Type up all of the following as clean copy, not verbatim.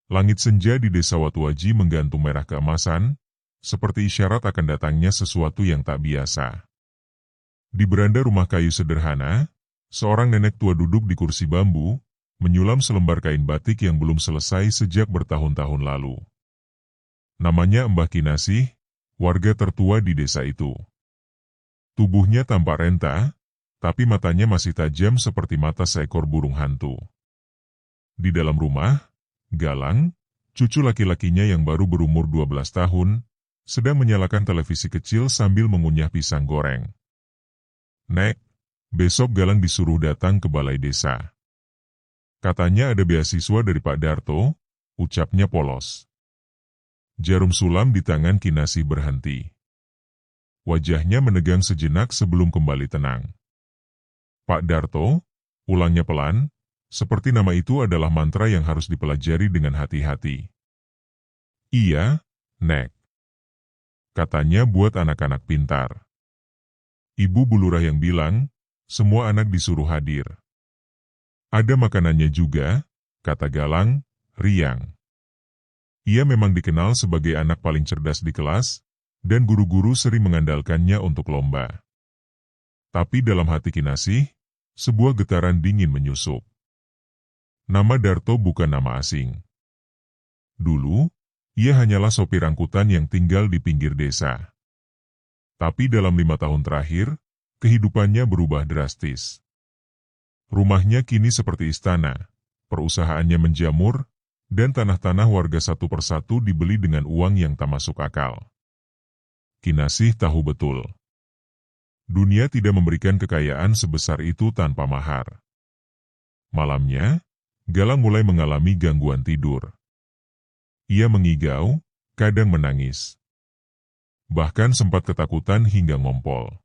Langit senja di desa Watuaji menggantung merah keemasan, seperti isyarat akan datangnya sesuatu yang tak biasa. Di beranda rumah kayu sederhana, seorang nenek tua duduk di kursi bambu, menyulam selembar kain batik yang belum selesai sejak bertahun-tahun lalu. Namanya Mbah Kinasih, warga tertua di desa itu. Tubuhnya tampak renta, tapi matanya masih tajam seperti mata seekor burung hantu. Di dalam rumah, Galang, cucu laki-lakinya yang baru berumur 12 tahun, sedang menyalakan televisi kecil sambil mengunyah pisang goreng. "Nek, besok Galang disuruh datang ke balai desa. Katanya ada beasiswa dari Pak Darto," ucapnya polos. Jarum sulam di tangan Kinasih berhenti. Wajahnya menegang sejenak sebelum kembali tenang. "Pak Darto," ulangnya pelan, seperti nama itu adalah mantra yang harus dipelajari dengan hati-hati. "Iya, Nek. Katanya buat anak-anak pintar. Ibu Bulurah yang bilang, semua anak disuruh hadir. Ada makanannya juga," kata Galang, riang. Ia memang dikenal sebagai anak paling cerdas di kelas, dan guru-guru sering mengandalkannya untuk lomba. Tapi dalam hati Kinasih, sebuah getaran dingin menyusup. Nama Darto bukan nama asing. Dulu, ia hanyalah sopir angkutan yang tinggal di pinggir desa. Tapi dalam 5 tahun terakhir, kehidupannya berubah drastis. Rumahnya kini seperti istana, perusahaannya menjamur, dan tanah-tanah warga satu persatu dibeli dengan uang yang tak masuk akal. Kinasih tahu betul. Dunia tidak memberikan kekayaan sebesar itu tanpa mahar. Malamnya, Galang mulai mengalami gangguan tidur. Ia mengigau, kadang menangis. Bahkan sempat ketakutan hingga ngompol.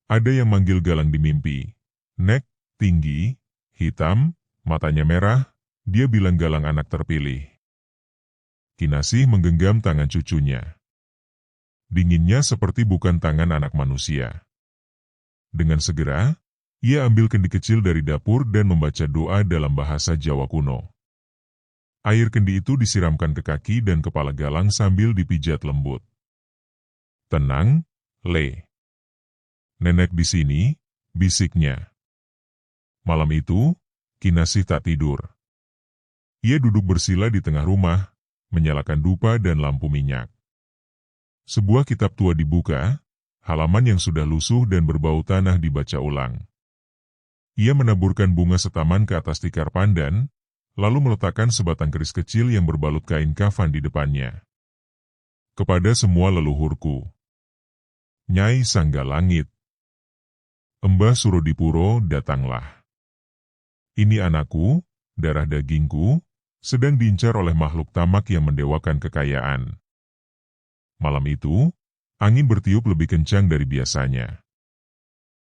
Ada yang manggil Galang di mimpi. "Nek," tinggi, hitam, matanya merah, dia bilang Galang anak terpilih. Kinasih menggenggam tangan cucunya. Dinginnya seperti bukan tangan anak manusia. Dengan segera, ia ambil kendi kecil dari dapur dan membaca doa dalam bahasa Jawa kuno. Air kendi itu disiramkan ke kaki dan kepala Galang sambil dipijat lembut. "Tenang, Le. Nenek di sini," bisiknya. Malam itu, Kinasih tak tidur. Ia duduk bersila di tengah rumah, menyalakan dupa dan lampu minyak. Sebuah kitab tua dibuka, halaman yang sudah lusuh dan berbau tanah dibaca ulang. Ia menaburkan bunga setaman ke atas tikar pandan, lalu meletakkan sebatang keris kecil yang berbalut kain kafan di depannya. "Kepada semua leluhurku. Nyai Sangga Langit. Embah Surodipuro, datanglah. Ini anakku, darah dagingku, sedang diincar oleh makhluk tamak yang mendewakan kekayaan." Malam itu, angin bertiup lebih kencang dari biasanya.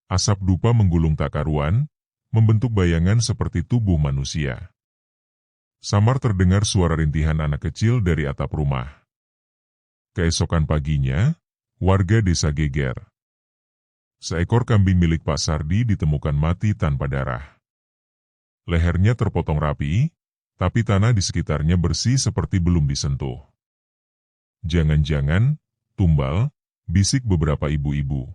Asap dupa menggulung tak karuan, membentuk bayangan seperti tubuh manusia. Samar terdengar suara rintihan anak kecil dari atap rumah. Keesokan paginya, warga desa geger. Seekor kambing milik Pak Sardi ditemukan mati tanpa darah. Lehernya terpotong rapi, tapi tanah di sekitarnya bersih seperti belum disentuh. "Jangan-jangan, tumbal," bisik beberapa ibu-ibu.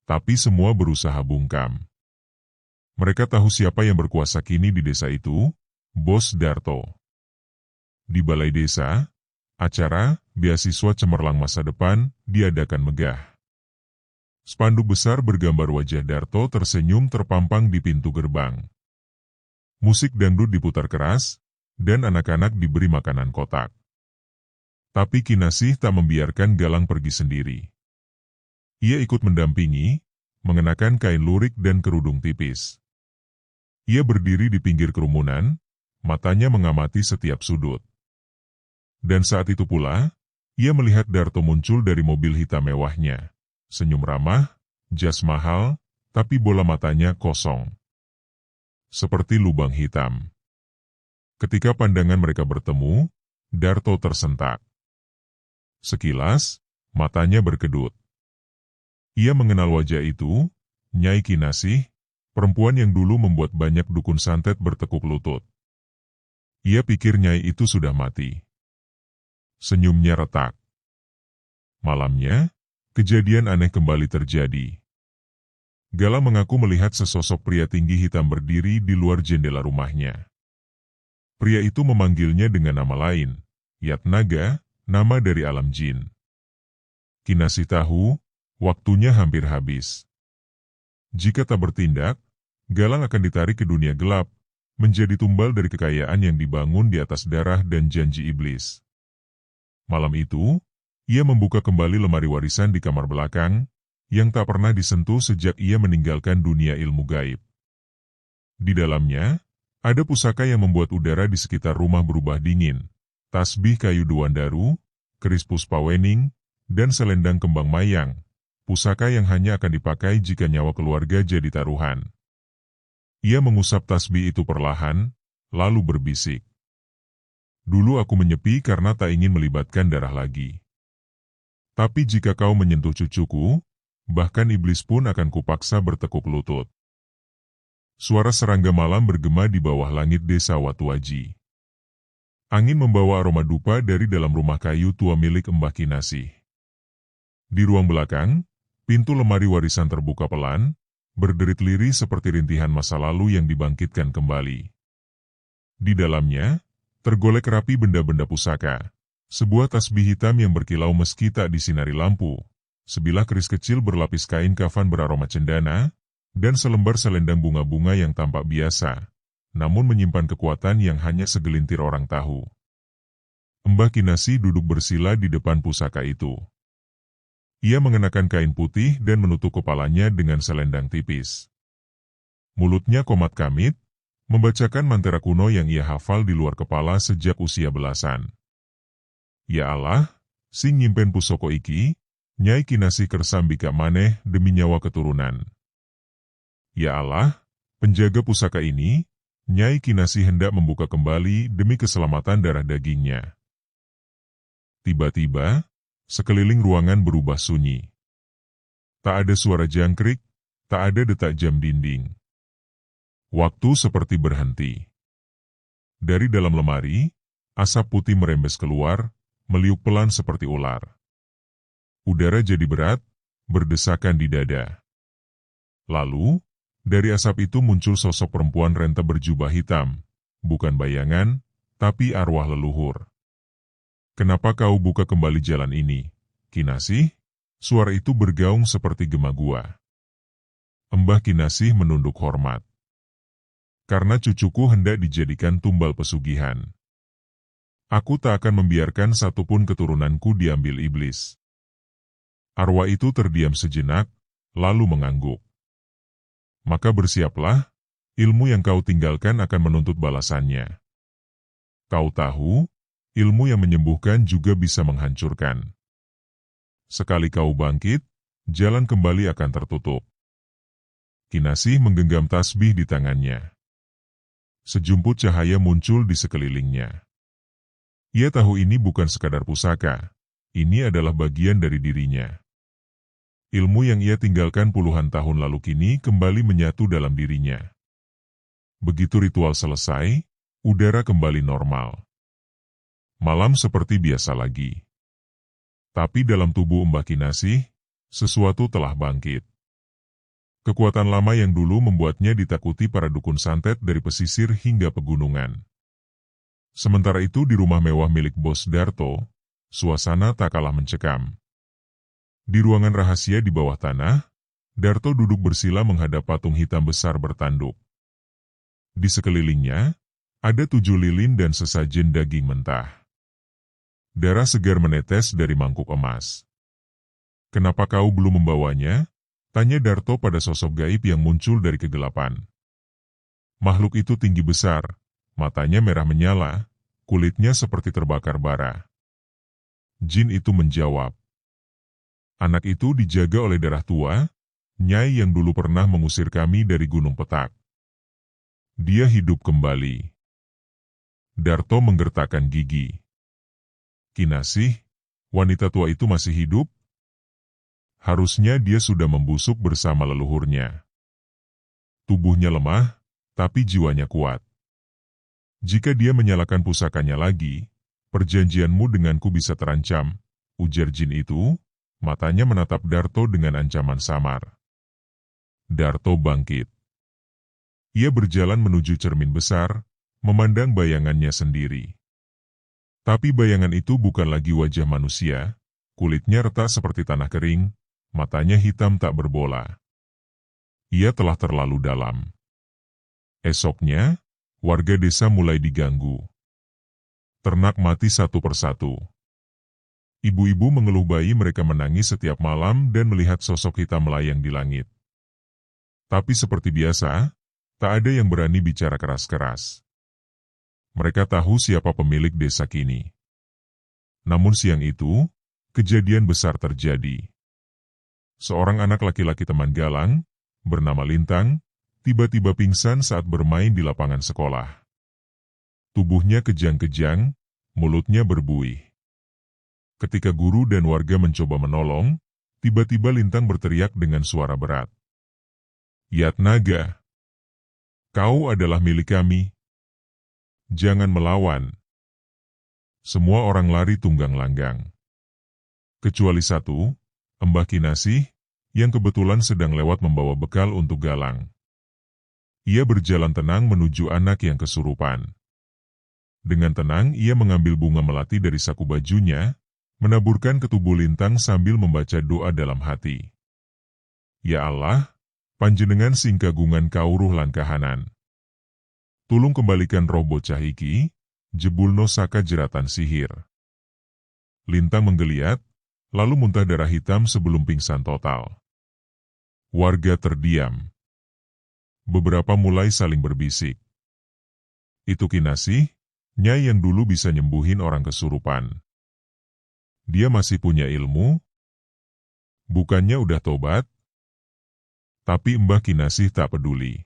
Tapi semua berusaha bungkam. Mereka tahu siapa yang berkuasa kini di desa itu, Bos Darto. Di balai desa, acara beasiswa cemerlang masa depan diadakan megah. Spanduk besar bergambar wajah Darto tersenyum terpampang di pintu gerbang. Musik dangdut diputar keras, dan anak-anak diberi makanan kotak. Tapi Kinasih tak membiarkan Galang pergi sendiri. Ia ikut mendampingi, mengenakan kain lurik dan kerudung tipis. Ia berdiri di pinggir kerumunan, matanya mengamati setiap sudut. Dan saat itu pula, ia melihat Darto muncul dari mobil hitam mewahnya. Senyum ramah, jas mahal, tapi bola matanya kosong. Seperti lubang hitam. Ketika pandangan mereka bertemu, Darto tersentak. Sekilas, matanya berkedut. Ia mengenal wajah itu, Nyai Kinasih, perempuan yang dulu membuat banyak dukun santet bertekuk lutut. Ia pikir Nyai itu sudah mati. Senyumnya retak. Malamnya, kejadian aneh kembali terjadi. Gala mengaku melihat sesosok pria tinggi hitam berdiri di luar jendela rumahnya. Pria itu memanggilnya dengan nama lain, Yatnaga, nama dari alam jin. Kinasih tahu, waktunya hampir habis. Jika tak bertindak, Galang akan ditarik ke dunia gelap, menjadi tumbal dari kekayaan yang dibangun di atas darah dan janji iblis. Malam itu, ia membuka kembali lemari warisan di kamar belakang, yang tak pernah disentuh sejak ia meninggalkan dunia ilmu gaib. Di dalamnya, ada pusaka yang membuat udara di sekitar rumah berubah dingin, tasbih kayu Duandaru, keris puspawening, dan selendang kembang mayang, pusaka yang hanya akan dipakai jika nyawa keluarga jadi taruhan. Ia mengusap tasbih itu perlahan, lalu berbisik. Dulu aku menyepi karena tak ingin melibatkan darah lagi. Tapi jika kau menyentuh cucuku, bahkan iblis pun akan kupaksa bertekuk lutut. Suara serangga malam bergema di bawah langit desa Watuaji. Angin membawa aroma dupa dari dalam rumah kayu tua milik Mbah Kinasih. Di ruang belakang, pintu lemari warisan terbuka pelan, berderit lirih seperti rintihan masa lalu yang dibangkitkan kembali. Di dalamnya, tergolek rapi benda-benda pusaka, sebuah tasbih hitam yang berkilau meski tak disinari lampu, sebilah keris kecil berlapis kain kafan beraroma cendana, dan selembar selendang bunga-bunga yang tampak biasa, namun menyimpan kekuatan yang hanya segelintir orang tahu. Mbah Kinasih duduk bersila di depan pusaka itu. Ia mengenakan kain putih dan menutup kepalanya dengan selendang tipis. Mulutnya komat kamit, membacakan mantra kuno yang ia hafal di luar kepala sejak usia belasan. Ya Allah, sing nyimpen pusoko iki, Nyai Kinasih kersambika maneh demi nyawa keturunan. Ya Allah, penjaga pusaka ini, Nyai Kinasih hendak membuka kembali demi keselamatan darah dagingnya. Tiba-tiba, sekeliling ruangan berubah sunyi. Tak ada suara jangkrik, tak ada detak jam dinding. Waktu seperti berhenti. Dari dalam lemari, asap putih merembes keluar, meliuk pelan seperti ular. Udara jadi berat, berdesakan di dada. Lalu, dari asap itu muncul sosok perempuan renta berjubah hitam, bukan bayangan, tapi arwah leluhur. Kenapa kau buka kembali jalan ini, Kinasih? Suara itu bergaung seperti gema gua. Mbah Kinasih menunduk hormat. Karena cucuku hendak dijadikan tumbal pesugihan. Aku tak akan membiarkan satupun keturunanku diambil iblis. Arwah itu terdiam sejenak, lalu mengangguk. Maka bersiaplah, ilmu yang kau tinggalkan akan menuntut balasannya. Kau tahu, ilmu yang menyembuhkan juga bisa menghancurkan. Sekali kau bangkit, jalan kembali akan tertutup. Kinasih menggenggam tasbih di tangannya. Sejumput cahaya muncul di sekelilingnya. Ia tahu ini bukan sekadar pusaka, ini adalah bagian dari dirinya. Ilmu yang ia tinggalkan puluhan tahun lalu kini kembali menyatu dalam dirinya. Begitu ritual selesai, udara kembali normal. Malam seperti biasa lagi. Tapi dalam tubuh Mbah Kinasih, sesuatu telah bangkit. Kekuatan lama yang dulu membuatnya ditakuti para dukun santet dari pesisir hingga pegunungan. Sementara itu di rumah mewah milik Bos Darto, suasana tak kalah mencekam. Di ruangan rahasia di bawah tanah, Darto duduk bersila menghadap patung hitam besar bertanduk. Di sekelilingnya, ada 7 lilin dan sesajen daging mentah. Darah segar menetes dari mangkuk emas. Kenapa kau belum membawanya? Tanya Darto pada sosok gaib yang muncul dari kegelapan. Makhluk itu tinggi besar, matanya merah menyala, kulitnya seperti terbakar bara. Jin itu menjawab. Anak itu dijaga oleh darah tua, Nyai yang dulu pernah mengusir kami dari Gunung Petak. Dia hidup kembali. Darto menggertakkan gigi. Kinasih, wanita tua itu masih hidup? Harusnya dia sudah membusuk bersama leluhurnya. Tubuhnya lemah, tapi jiwanya kuat. Jika dia menyalakan pusakanya lagi, perjanjianmu denganku bisa terancam, ujar jin itu, matanya menatap Darto dengan ancaman samar. Darto bangkit. Ia berjalan menuju cermin besar, memandang bayangannya sendiri. Tapi bayangan itu bukan lagi wajah manusia, kulitnya retak seperti tanah kering, matanya hitam tak berbola. Ia telah terlalu dalam. Esoknya, warga desa mulai diganggu. Ternak mati satu persatu. Ibu-ibu mengeluh bayi mereka menangis setiap malam dan melihat sosok hitam melayang di langit. Tapi seperti biasa, tak ada yang berani bicara keras-keras. Mereka tahu siapa pemilik desa kini. Namun siang itu, kejadian besar terjadi. Seorang anak laki-laki teman Galang, bernama Lintang, tiba-tiba pingsan saat bermain di lapangan sekolah. Tubuhnya kejang-kejang, mulutnya berbuih. Ketika guru dan warga mencoba menolong, tiba-tiba Lintang berteriak dengan suara berat. Yatnaga, kau adalah milik kami. Jangan melawan. Semua orang lari tunggang langgang. Kecuali satu, Mbah Kinasih, yang kebetulan sedang lewat membawa bekal untuk Galang. Ia berjalan tenang menuju anak yang kesurupan. Dengan tenang ia mengambil bunga melati dari saku bajunya, menaburkan ke tubuh Lintang sambil membaca doa dalam hati. Ya Allah, panjenengan sing kagungan kauruh lan kahanan. Tulung kembalikan roh bocah iki, jebulno saka jeratan sihir. Lintang menggeliat, lalu muntah darah hitam sebelum pingsan total. Warga terdiam. Beberapa mulai saling berbisik. Itu Kinasih, Nyai yang dulu bisa nyembuhin orang kesurupan. Dia masih punya ilmu? Bukannya udah tobat? Tapi Mbah Kinasih tak peduli.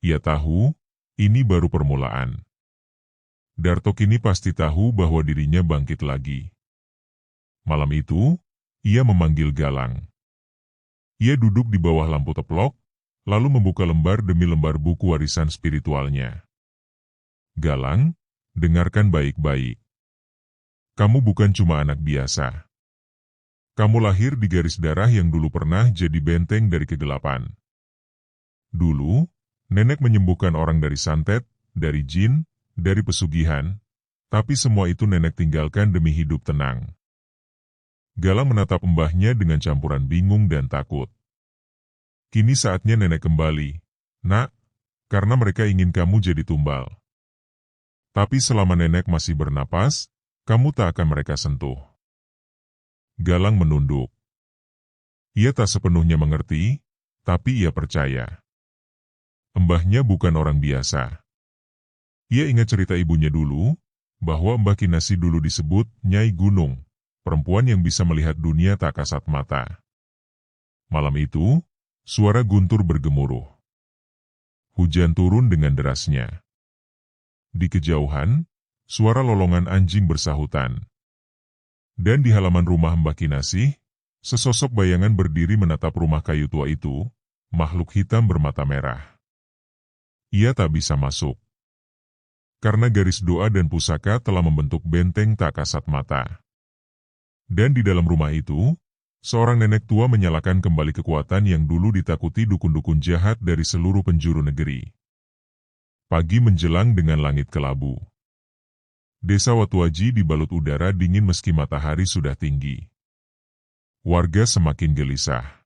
Ia tahu, ini baru permulaan. Darto kini pasti tahu bahwa dirinya bangkit lagi. Malam itu, ia memanggil Galang. Ia duduk di bawah lampu teplok, lalu membuka lembar demi lembar buku warisan spiritualnya. Galang, dengarkan baik-baik. Kamu bukan cuma anak biasa. Kamu lahir di garis darah yang dulu pernah jadi benteng dari kegelapan. Dulu, nenek menyembuhkan orang dari santet, dari jin, dari pesugihan, tapi semua itu nenek tinggalkan demi hidup tenang. Galang menatap mbahnya dengan campuran bingung dan takut. Kini saatnya nenek kembali, nak, karena mereka ingin kamu jadi tumbal. Tapi selama nenek masih bernapas, kamu tak akan mereka sentuh. Galang menunduk. Ia tak sepenuhnya mengerti, tapi ia percaya. Mbahnya bukan orang biasa. Ia ingat cerita ibunya dulu, bahwa Mbah Kinasih dulu disebut Nyai Gunung, perempuan yang bisa melihat dunia tak kasat mata. Malam itu, suara guntur bergemuruh. Hujan turun dengan derasnya. Di kejauhan, suara lolongan anjing bersahutan. Dan di halaman rumah Mbah Kinasih, sesosok bayangan berdiri menatap rumah kayu tua itu, makhluk hitam bermata merah. Ia tak bisa masuk. Karena garis doa dan pusaka telah membentuk benteng tak kasat mata. Dan di dalam rumah itu, seorang nenek tua menyalakan kembali kekuatan yang dulu ditakuti dukun-dukun jahat dari seluruh penjuru negeri. Pagi menjelang dengan langit kelabu. Desa Watuaji dibalut udara dingin meski matahari sudah tinggi. Warga semakin gelisah.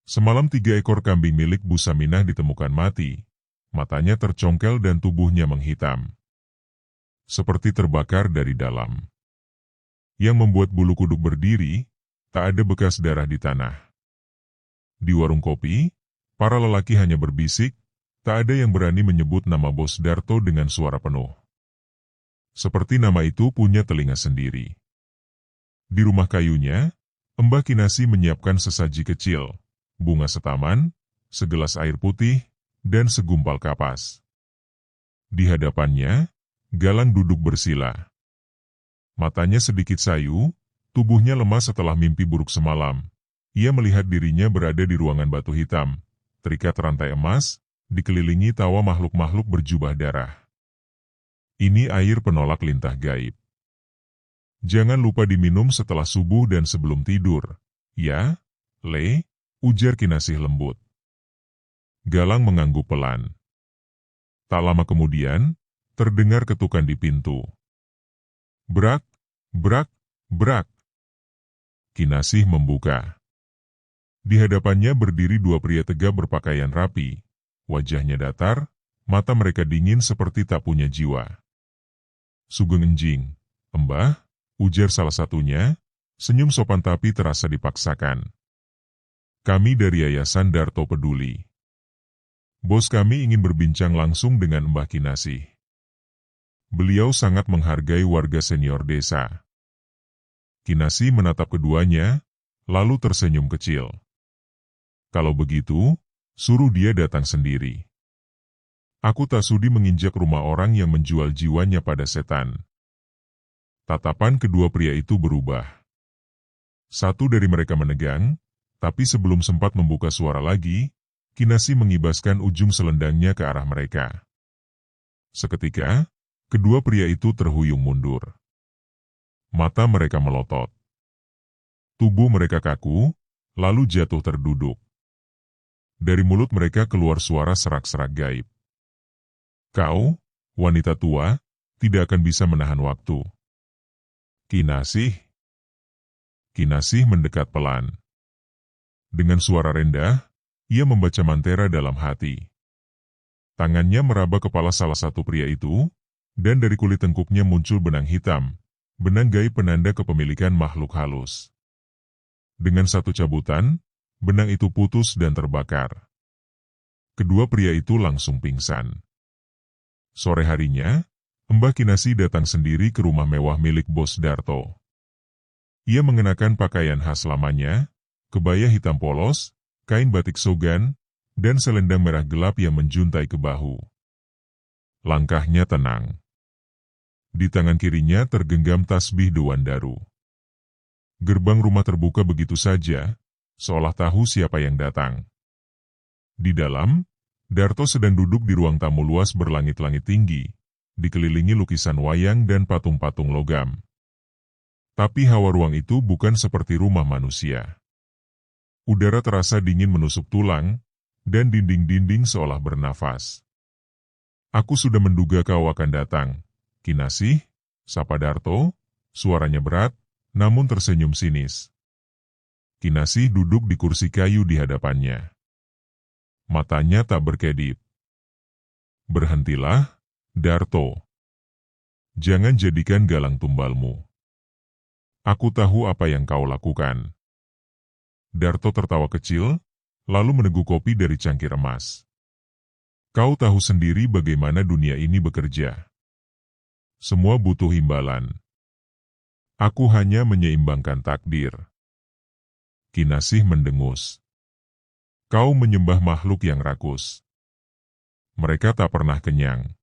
Semalam 3 ekor kambing milik Bu Saminah ditemukan mati, matanya tercongkel dan tubuhnya menghitam. Seperti terbakar dari dalam. Yang membuat bulu kuduk berdiri, tak ada bekas darah di tanah. Di warung kopi, para lelaki hanya berbisik, tak ada yang berani menyebut nama Bos Darto dengan suara penuh. Seperti nama itu punya telinga sendiri. Di rumah kayunya, Mbah Kinasih menyiapkan sesaji kecil, bunga setaman, segelas air putih, dan segumpal kapas. Di hadapannya, Galang duduk bersila. Matanya sedikit sayu, tubuhnya lemas setelah mimpi buruk semalam. Ia melihat dirinya berada di ruangan batu hitam, terikat rantai emas, dikelilingi tawa makhluk-makhluk berjubah darah. Ini air penolak lintah gaib. Jangan lupa diminum setelah subuh dan sebelum tidur. Ya, Le, ujar Kinasih lembut. Galang mengangguk pelan. Tak lama kemudian, terdengar ketukan di pintu. Brak, brak, brak. Kinasih membuka. Di hadapannya berdiri dua pria tegap berpakaian rapi. Wajahnya datar, mata mereka dingin seperti tak punya jiwa. Sugeng Enjing, Mbah, ujar salah satunya, senyum sopan tapi terasa dipaksakan. Kami dari Yayasan Darto Peduli. Bos kami ingin berbincang langsung dengan Mbah Kinasih. Beliau sangat menghargai warga senior desa. Kinasih menatap keduanya, lalu tersenyum kecil. Kalau begitu, suruh dia datang sendiri. Aku tak sudi menginjak rumah orang yang menjual jiwanya pada setan. Tatapan kedua pria itu berubah. Satu dari mereka menegang, tapi sebelum sempat membuka suara lagi, Kinasih mengibaskan ujung selendangnya ke arah mereka. Seketika, kedua pria itu terhuyung mundur. Mata mereka melotot. Tubuh mereka kaku, lalu jatuh terduduk. Dari mulut mereka keluar suara serak-serak gaib. Kau, wanita tua, tidak akan bisa menahan waktu. Kinasih. Kinasih mendekat pelan. Dengan suara rendah, ia membaca mantera dalam hati. Tangannya meraba kepala salah satu pria itu, dan dari kulit tengkuknya muncul benang hitam, benang gaib penanda kepemilikan makhluk halus. Dengan satu cabutan, benang itu putus dan terbakar. Kedua pria itu langsung pingsan. Sore harinya, Mbah Kinasih datang sendiri ke rumah mewah milik Bos Darto. Ia mengenakan pakaian khas lamanya, kebaya hitam polos, kain batik sogan, dan selendang merah gelap yang menjuntai ke bahu. Langkahnya tenang. Di tangan kirinya tergenggam tasbih Dewan Daru. Gerbang rumah terbuka begitu saja, seolah tahu siapa yang datang. Di dalam, Darto sedang duduk di ruang tamu luas berlangit-langit tinggi, dikelilingi lukisan wayang dan patung-patung logam. Tapi hawa ruang itu bukan seperti rumah manusia. Udara terasa dingin menusuk tulang, dan dinding-dinding seolah bernafas. Aku sudah menduga kau akan datang, Kinasih, sapa Darto, suaranya berat, namun tersenyum sinis. Kinasih duduk di kursi kayu di hadapannya. Matanya tak berkedip. Berhentilah, Darto. Jangan jadikan Galang tumbalmu. Aku tahu apa yang kau lakukan. Darto tertawa kecil, lalu meneguk kopi dari cangkir emas. Kau tahu sendiri bagaimana dunia ini bekerja. Semua butuh imbalan. Aku hanya menyeimbangkan takdir. Kinasih mendengus. Kau menyembah makhluk yang rakus. Mereka tak pernah kenyang.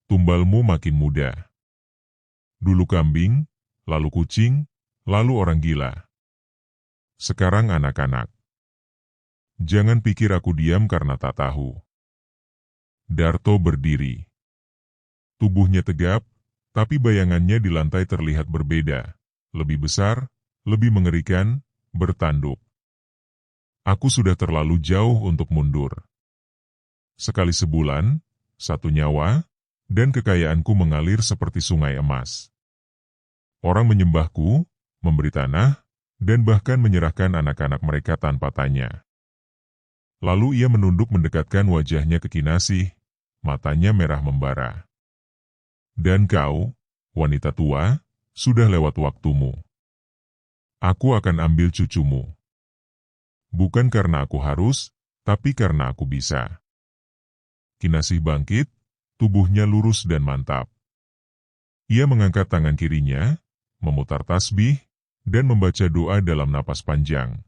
Tumbalmu makin muda. Dulu kambing, lalu kucing, lalu orang gila. Sekarang anak-anak. Jangan pikir aku diam karena tak tahu. Darto berdiri. Tubuhnya tegap, tapi bayangannya di lantai terlihat berbeda. Lebih besar, lebih mengerikan, bertanduk. Aku sudah terlalu jauh untuk mundur. Sekali sebulan, satu nyawa, dan kekayaanku mengalir seperti sungai emas. Orang menyembahku, memberi tanah, dan bahkan menyerahkan anak-anak mereka tanpa tanya. Lalu ia menunduk mendekatkan wajahnya ke Kinasih, matanya merah membara. Dan kau, wanita tua, sudah lewat waktumu. Aku akan ambil cucumu. Bukan karena aku harus, tapi karena aku bisa. Kinasih bangkit, tubuhnya lurus dan mantap. Ia mengangkat tangan kirinya, memutar tasbih, dan membaca doa dalam napas panjang.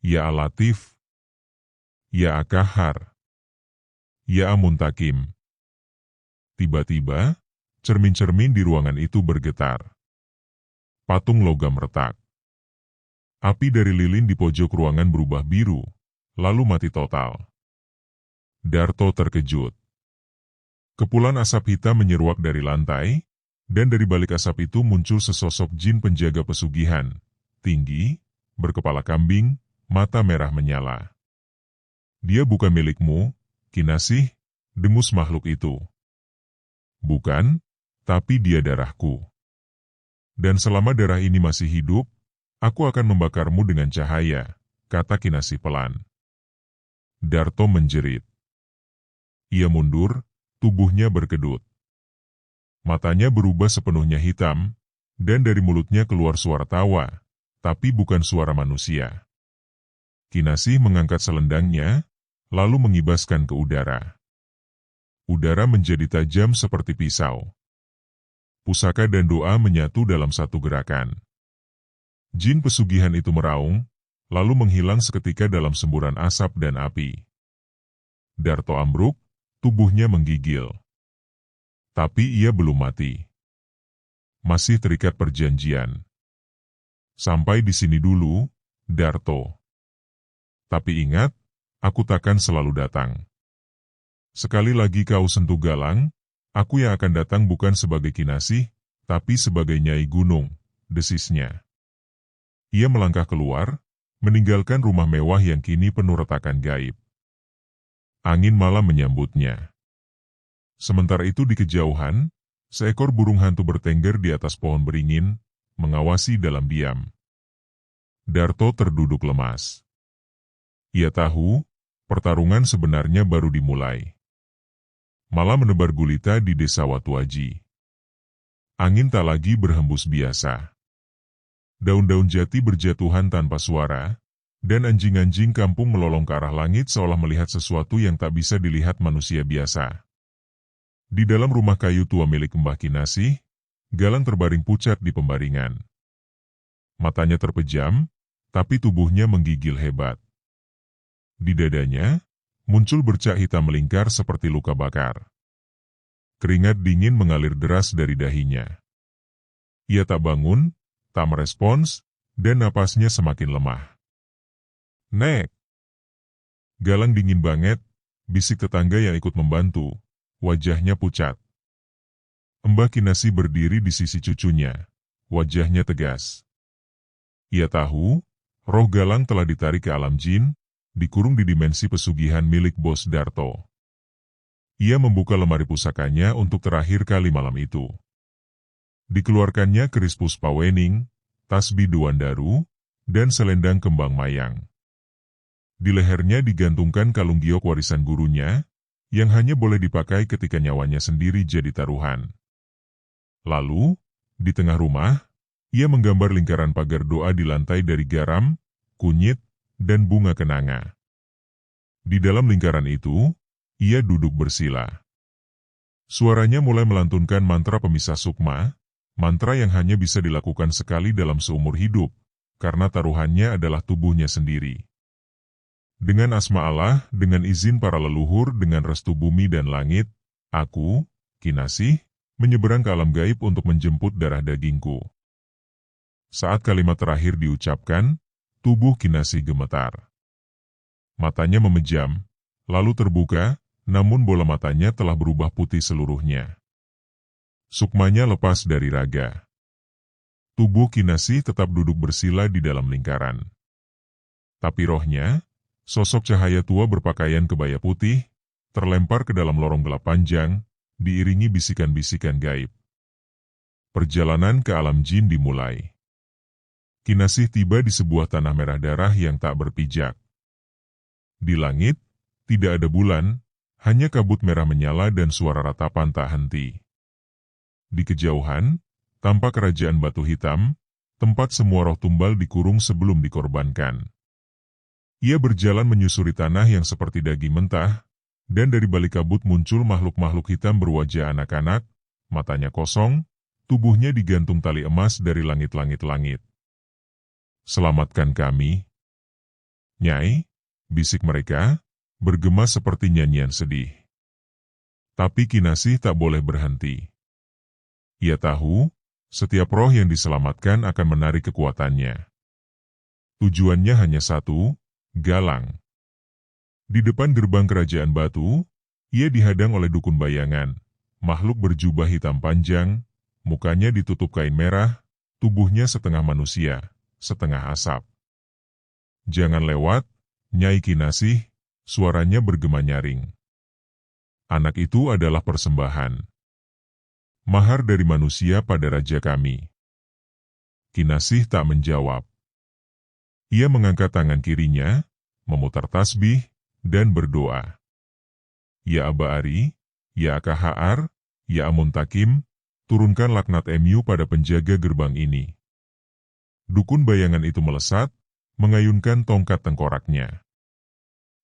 Ya Al-Latif, Ya Al-Qahhar, Ya Al-Muntakim. Tiba-tiba, cermin-cermin di ruangan itu bergetar. Patung logam retak. Api dari lilin di pojok ruangan berubah biru, lalu mati total. Darto terkejut. Kepulan asap hitam menyeruak dari lantai, dan dari balik asap itu muncul sesosok jin penjaga pesugihan, tinggi, berkepala kambing, mata merah menyala. Dia bukan milikmu, Kinasih, dengus makhluk itu. Bukan, tapi dia darahku. Dan selama darah ini masih hidup, aku akan membakarmu dengan cahaya, kata Kinasih pelan. Darto menjerit. Ia mundur, tubuhnya berkedut. Matanya berubah sepenuhnya hitam, dan dari mulutnya keluar suara tawa, tapi bukan suara manusia. Kinasih mengangkat selendangnya, lalu mengibaskan ke udara. Udara menjadi tajam seperti pisau. Pusaka dan doa menyatu dalam satu gerakan. Jin pesugihan itu meraung, lalu menghilang seketika dalam semburan asap dan api. Darto ambruk, tubuhnya menggigil. Tapi ia belum mati. Masih terikat perjanjian. Sampai di sini dulu, Darto. Tapi ingat, aku takkan selalu datang. Sekali lagi kau sentuh Galang, aku yang akan datang bukan sebagai Kinasih, tapi sebagai Nyai Gunung, desisnya. Ia melangkah keluar, meninggalkan rumah mewah yang kini penuh retakan gaib. Angin malam menyambutnya. Sementara itu di kejauhan, seekor burung hantu bertengger di atas pohon beringin, mengawasi dalam diam. Darto terduduk lemas. Ia tahu, pertarungan sebenarnya baru dimulai. Malam menebar gulita di desa Watu Aji. Angin tak lagi berhembus biasa. Daun-daun jati berjatuhan tanpa suara, dan anjing-anjing kampung melolong ke arah langit seolah melihat sesuatu yang tak bisa dilihat manusia biasa. Di dalam rumah kayu tua milik Mbah Kinasih, Galang terbaring pucat di pembaringan. Matanya terpejam, tapi tubuhnya menggigil hebat. Di dadanya, muncul bercak hitam melingkar seperti luka bakar. Keringat dingin mengalir deras dari dahinya. Ia tak bangun, tak merespons, dan napasnya semakin lemah. Nek! Galang dingin banget, bisik tetangga yang ikut membantu. Wajahnya pucat. Mbah Kinasih berdiri di sisi cucunya. Wajahnya tegas. Ia tahu, roh Galang telah ditarik ke alam jin, dikurung di dimensi pesugihan milik Bos Darto. Ia membuka lemari pusakanya untuk terakhir kali malam itu. Dikeluarkannya keris Puspawening, tasbih Dewandaru, dan selendang kembang mayang. Di lehernya digantungkan kalung giok warisan gurunya, yang hanya boleh dipakai ketika nyawanya sendiri jadi taruhan. Lalu, di tengah rumah, ia menggambar lingkaran pagar doa di lantai dari garam, kunyit, dan bunga kenanga. Di dalam lingkaran itu, ia duduk bersila. Suaranya mulai melantunkan mantra pemisah sukma, mantra yang hanya bisa dilakukan sekali dalam seumur hidup, karena taruhannya adalah tubuhnya sendiri. Dengan asma Allah, dengan izin para leluhur, dengan restu bumi dan langit, aku, Kinasih, menyeberang ke alam gaib untuk menjemput darah dagingku. Saat kalimat terakhir diucapkan, tubuh Kinasih gemetar. Matanya memejam, lalu terbuka, namun bola matanya telah berubah putih seluruhnya. Sukmanya lepas dari raga. Tubuh Kinasih tetap duduk bersila di dalam lingkaran. Tapi rohnya, sosok cahaya tua berpakaian kebaya putih, terlempar ke dalam lorong gelap panjang, diiringi bisikan-bisikan gaib. Perjalanan ke alam jin dimulai. Kinasih tiba di sebuah tanah merah darah yang tak berpijak. Di langit, tidak ada bulan, hanya kabut merah menyala dan suara ratapan tak henti. Di kejauhan, tampak kerajaan batu hitam, tempat semua roh tumbal dikurung sebelum dikorbankan. Ia berjalan menyusuri tanah yang seperti daging mentah, dan dari balik kabut muncul makhluk-makhluk hitam berwajah anak-anak, matanya kosong, tubuhnya digantung tali emas dari langit-langit-langit. Selamatkan kami. Nyai, bisik mereka, bergema seperti nyanyian sedih. Tapi Kinasih tak boleh berhenti. Ia tahu, setiap roh yang diselamatkan akan menarik kekuatannya. Tujuannya hanya satu, Galang. Di depan gerbang kerajaan batu, ia dihadang oleh dukun bayangan, makhluk berjubah hitam panjang, mukanya ditutup kain merah, tubuhnya setengah manusia, setengah asap. "Jangan lewat, Nyai Kinasih," suaranya bergema nyaring. "Anak itu adalah persembahan. Mahar dari manusia pada raja kami." Kinasih tak menjawab. Ia mengangkat tangan kirinya, memutar tasbih, dan berdoa. "Ya Aba Ari, ya Akahar, ya Amuntakim, turunkan laknat Mu pada penjaga gerbang ini." Dukun bayangan itu melesat, mengayunkan tongkat tengkoraknya.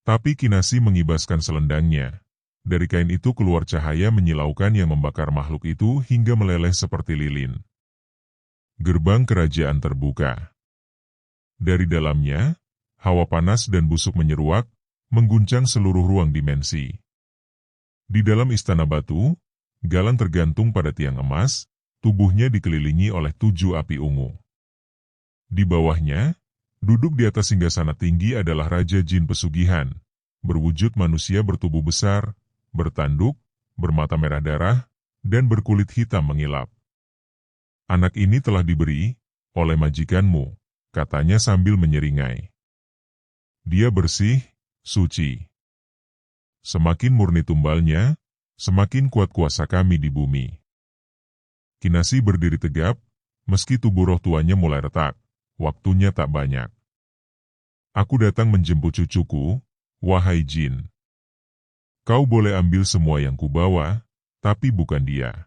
Tapi Kinasih mengibaskan selendangnya. Dari kain itu keluar cahaya menyilaukan yang membakar makhluk itu hingga meleleh seperti lilin. Gerbang kerajaan terbuka. Dari dalamnya, hawa panas dan busuk menyeruak, mengguncang seluruh ruang dimensi. Di dalam istana batu, Galang tergantung pada tiang emas, tubuhnya dikelilingi oleh 7 api ungu. Di bawahnya, duduk di atas singgasana tinggi adalah Raja Jin Pesugihan, berwujud manusia bertubuh besar, bertanduk, bermata merah darah, dan berkulit hitam mengilap. "Anak ini telah diberi oleh majikanmu," katanya sambil menyeringai. "Dia bersih, suci. Semakin murni tumbalnya, semakin kuat kuasa kami di bumi." Kinasih berdiri tegap, meski tubuh roh tuanya mulai retak. Waktunya tak banyak. "Aku datang menjemput cucuku, wahai Jin. Kau boleh ambil semua yang kubawa, tapi bukan dia."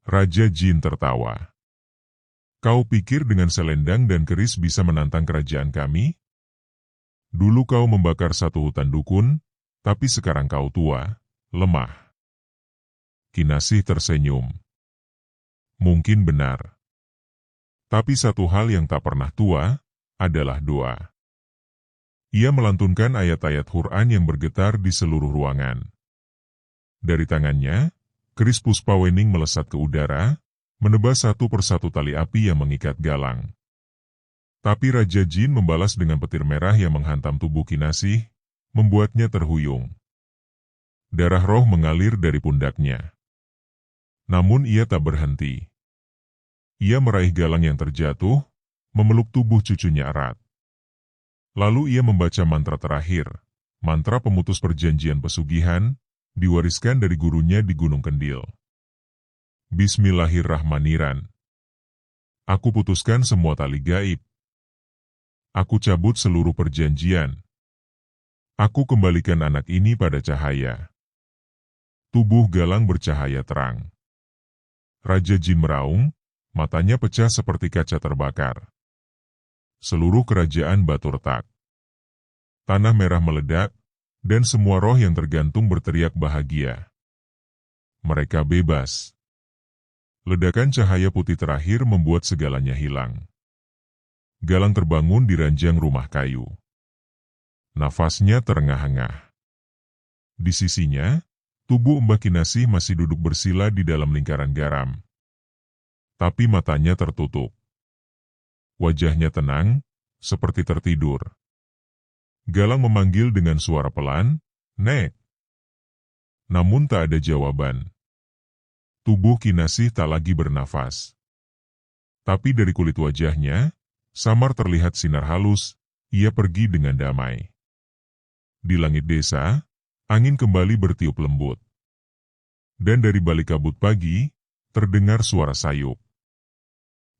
Raja Jin tertawa. "Kau pikir dengan selendang dan keris bisa menantang kerajaan kami? Dulu kau membakar satu hutan dukun, tapi sekarang kau tua, lemah." Kinasih tersenyum. "Mungkin benar. Tapi satu hal yang tak pernah tua, adalah doa." Ia melantunkan ayat-ayat Quran yang bergetar di seluruh ruangan. Dari tangannya, keris Puspawening melesat ke udara, menebas satu persatu tali api yang mengikat Galang. Tapi Raja Jin membalas dengan petir merah yang menghantam tubuh Kinasih, membuatnya terhuyung. Darah roh mengalir dari pundaknya. Namun ia tak berhenti. Ia meraih Galang yang terjatuh, memeluk tubuh cucunya erat. Lalu ia membaca mantra terakhir, mantra pemutus perjanjian pesugihan, diwariskan dari gurunya di Gunung Kendil. "Bismillahirrahmanirrahim. Aku putuskan semua tali gaib. Aku cabut seluruh perjanjian. Aku kembalikan anak ini pada cahaya." Tubuh Galang bercahaya terang. Raja Jin meraung, matanya pecah seperti kaca terbakar. Seluruh kerajaan batu retak. Tanah merah meledak, dan semua roh yang tergantung berteriak bahagia. Mereka bebas. Ledakan cahaya putih terakhir membuat segalanya hilang. Galang terbangun di ranjang rumah kayu. Nafasnya terengah-engah. Di sisinya, tubuh Mbah Kinasih masih duduk bersila di dalam lingkaran garam. Tapi matanya tertutup. Wajahnya tenang, seperti tertidur. Galang memanggil dengan suara pelan, "Nek." Namun tak ada jawaban. Tubuh Kinasih tak lagi bernafas. Tapi dari kulit wajahnya, samar terlihat sinar halus, ia pergi dengan damai. Di langit desa, angin kembali bertiup lembut. Dan dari balik kabut pagi, terdengar suara sayup.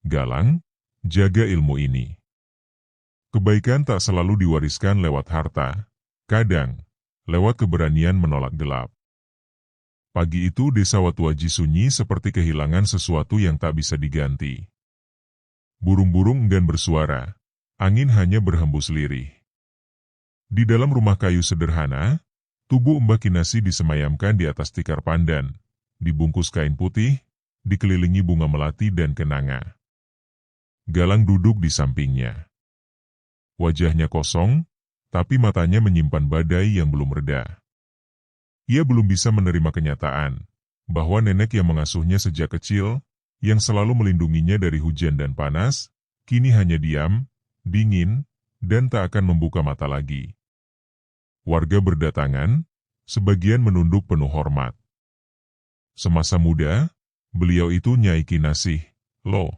"Galang, jaga ilmu ini. Kebaikan tak selalu diwariskan lewat harta, kadang lewat keberanian menolak gelap." Pagi itu desa Watuaji sunyi seperti kehilangan sesuatu yang tak bisa diganti. Burung-burung enggan bersuara, angin hanya berhembus lirih. Di dalam rumah kayu sederhana, tubuh Mbah Kinasih disemayamkan di atas tikar pandan, dibungkus kain putih, dikelilingi bunga melati dan kenanga. Galang duduk di sampingnya. Wajahnya kosong, tapi matanya menyimpan badai yang belum reda. Ia belum bisa menerima kenyataan bahwa nenek yang mengasuhnya sejak kecil, yang selalu melindunginya dari hujan dan panas, kini hanya diam, dingin, dan tak akan membuka mata lagi. Warga berdatangan, sebagian menunduk penuh hormat. Semasa muda, beliau itu Nyai Kinasih, loh.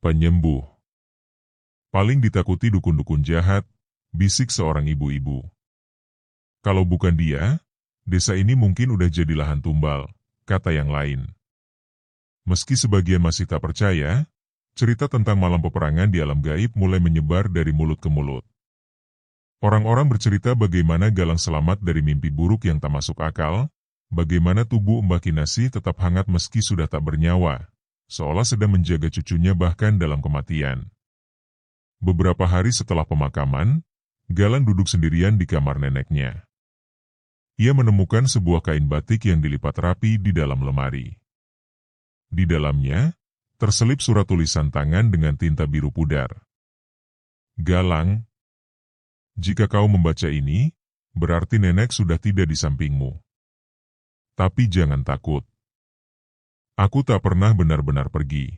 Penyembuh. Paling ditakuti dukun-dukun jahat, bisik seorang ibu-ibu. Kalau bukan dia, desa ini mungkin udah jadi lahan tumbal, kata yang lain. Meski sebagian masih tak percaya, cerita tentang malam peperangan di alam gaib mulai menyebar dari mulut ke mulut. Orang-orang bercerita bagaimana Galang selamat dari mimpi buruk yang tak masuk akal, bagaimana tubuh Mbah Kinasih tetap hangat meski sudah tak bernyawa, seolah sedang menjaga cucunya bahkan dalam kematian. Beberapa hari setelah pemakaman, Galang duduk sendirian di kamar neneknya. Ia menemukan sebuah kain batik yang dilipat rapi di dalam lemari. Di dalamnya, terselip surat tulisan tangan dengan tinta biru pudar. Galang, jika kau membaca ini, berarti nenek sudah tidak di sampingmu. Tapi jangan takut. Aku tak pernah benar-benar pergi.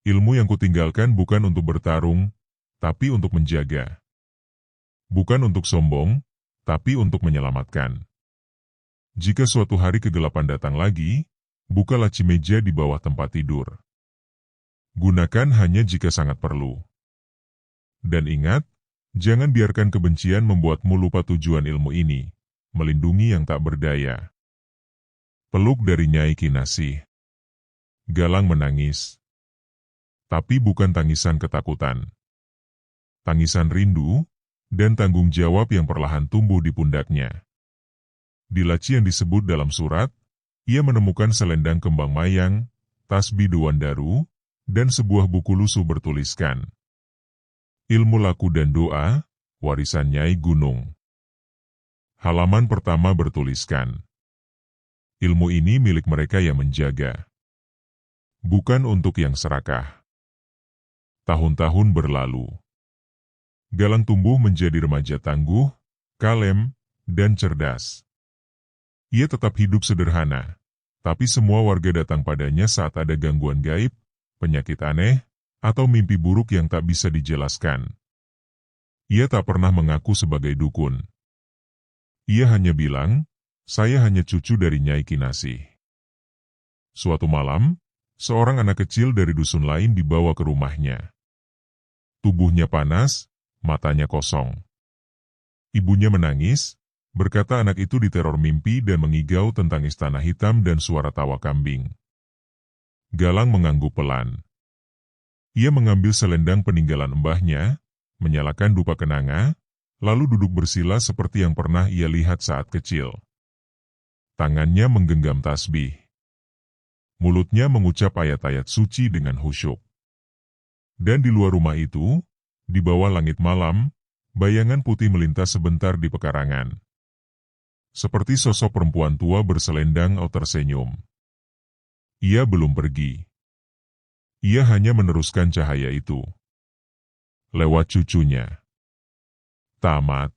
Ilmu yang kutinggalkan bukan untuk bertarung, tapi untuk menjaga. Bukan untuk sombong, tapi untuk menyelamatkan. Jika suatu hari kegelapan datang lagi, buka laci meja di bawah tempat tidur. Gunakan hanya jika sangat perlu. Dan ingat, jangan biarkan kebencian membuatmu lupa tujuan ilmu ini, melindungi yang tak berdaya. Peluk dari Nyai Kinasih. Galang menangis. Tapi bukan tangisan ketakutan. Tangisan rindu, dan tanggung jawab yang perlahan tumbuh di pundaknya. Di laci yang disebut dalam surat, ia menemukan selendang kembang mayang, tasbih Dewandaru, dan sebuah buku lusuh bertuliskan, Ilmu Laku dan Doa, Warisan Nyai Gunung. Halaman pertama bertuliskan, ilmu ini milik mereka yang menjaga. Bukan untuk yang serakah. Tahun-tahun berlalu. Galang tumbuh menjadi remaja tangguh, kalem, dan cerdas. Ia tetap hidup sederhana, tapi semua warga datang padanya saat ada gangguan gaib, penyakit aneh, atau mimpi buruk yang tak bisa dijelaskan. Ia tak pernah mengaku sebagai dukun. Ia hanya bilang, saya hanya cucu dari Nyai Kinasih. Suatu malam, seorang anak kecil dari dusun lain dibawa ke rumahnya. Tubuhnya panas, matanya kosong. Ibunya menangis, berkata anak itu diteror mimpi dan mengigau tentang istana hitam dan suara tawa kambing. Galang mengangguk pelan. Ia mengambil selendang peninggalan mbahnya, menyalakan dupa kenanga, lalu duduk bersila seperti yang pernah ia lihat saat kecil. Tangannya menggenggam tasbih. Mulutnya mengucap ayat-ayat suci dengan khusyuk. Dan di luar rumah itu, di bawah langit malam, bayangan putih melintas sebentar di pekarangan. Seperti sosok perempuan tua berselendang atau tersenyum. Ia belum pergi. Ia hanya meneruskan cahaya itu. Lewat cucunya. Tamat.